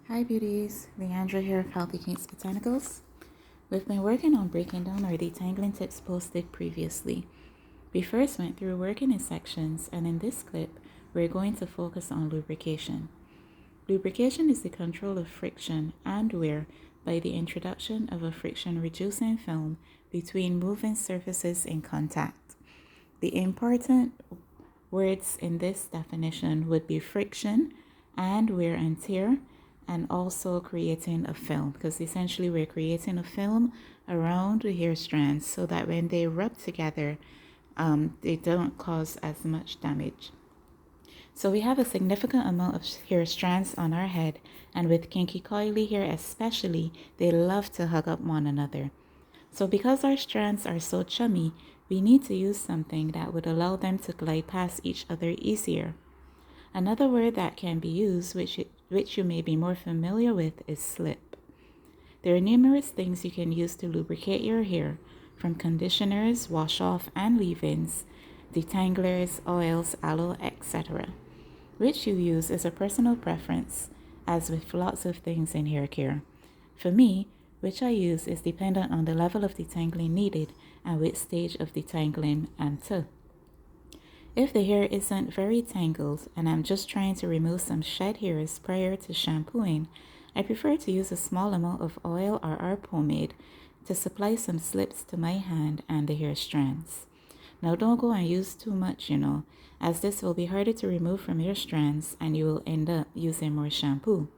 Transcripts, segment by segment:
Hi beauties, Leandra here of Healthy Kinks Botanicals. We've been working on breaking down our detangling tips posted previously. We first went through working in sections, and in this clip, we're going to focus on lubrication. Lubrication is the control of friction and wear by the introduction of a friction-reducing film between moving surfaces in contact. The important words in this definition would be friction and wear and tear, and also creating a film, because essentially we're creating a film around the hair strands so that when they rub together, they don't cause as much damage. So we have a significant amount of hair strands on our head, and with kinky coily hair especially, they love to hug up one another. So because our strands are so chummy, we need to use something that would allow them to glide past each other easier. Another word that can be used, which you may be more familiar with, is slip. There are numerous things you can use to lubricate your hair, from conditioners, wash-off and leave-ins, detanglers, oils, aloe, etc. Which you use is a personal preference, as with lots of things in hair care. For me, which I use is dependent on the level of detangling needed and which stage of detangling I'm to. If the hair isn't very tangled and I'm just trying to remove some shed hairs prior to shampooing, I prefer to use a small amount of oil or our pomade to supply some slips to my hand and the hair strands. Now don't go and use too much, as this will be harder to remove from your strands and you will end up using more shampoo.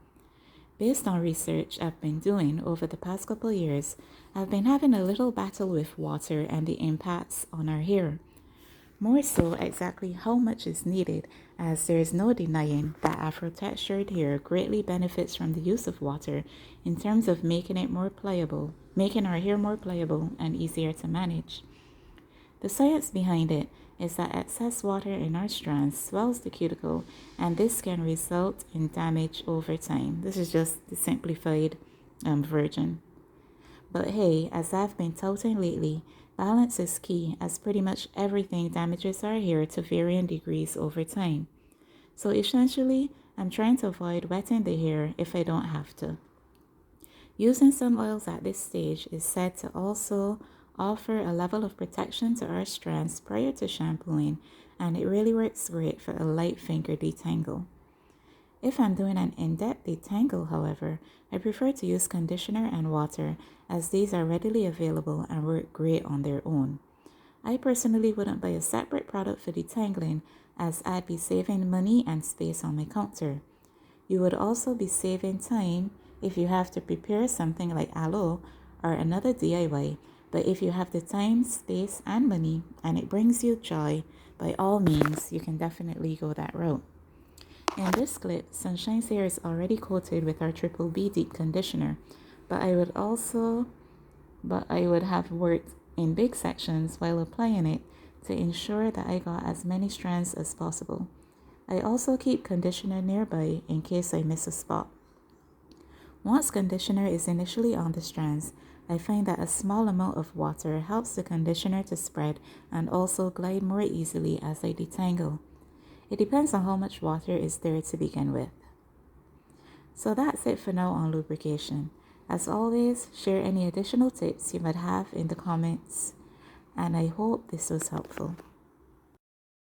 Based on research I've been doing over the past couple years, I've been having a little battle with water and the impacts on our hair. More so exactly how much is needed, as there is no denying that Afro-textured hair greatly benefits from the use of water in terms of making our hair more pliable and easier to manage. The science behind it is that excess water in our strands swells the cuticle, and this can result in damage over time. This is just the simplified version. But hey, as I've been touting lately, balance is key, as pretty much everything damages our hair to varying degrees over time. So essentially, I'm trying to avoid wetting the hair if I don't have to. Using some oils at this stage is said to also offer a level of protection to our strands prior to shampooing, and it really works great for a light finger detangle. If I'm doing an in-depth detangle, however, I prefer to use conditioner and water, as these are readily available and work great on their own. I personally wouldn't buy a separate product for detangling, as I'd be saving money and space on my counter. You would also be saving time if you have to prepare something like aloe or another DIY, but if you have the time, space, and money, and it brings you joy, by all means, you can definitely go that route. In this clip, Sunshine's hair is already coated with our Triple B Deep Conditioner, but I would have worked in big sections while applying it to ensure that I got as many strands as possible. I also keep conditioner nearby in case I miss a spot. Once conditioner is initially on the strands, I find that a small amount of water helps the conditioner to spread and also glide more easily as I detangle. It depends on how much water is there to begin with. So that's it for now on lubrication. As always, share any additional tips you might have in the comments, and I hope this was helpful.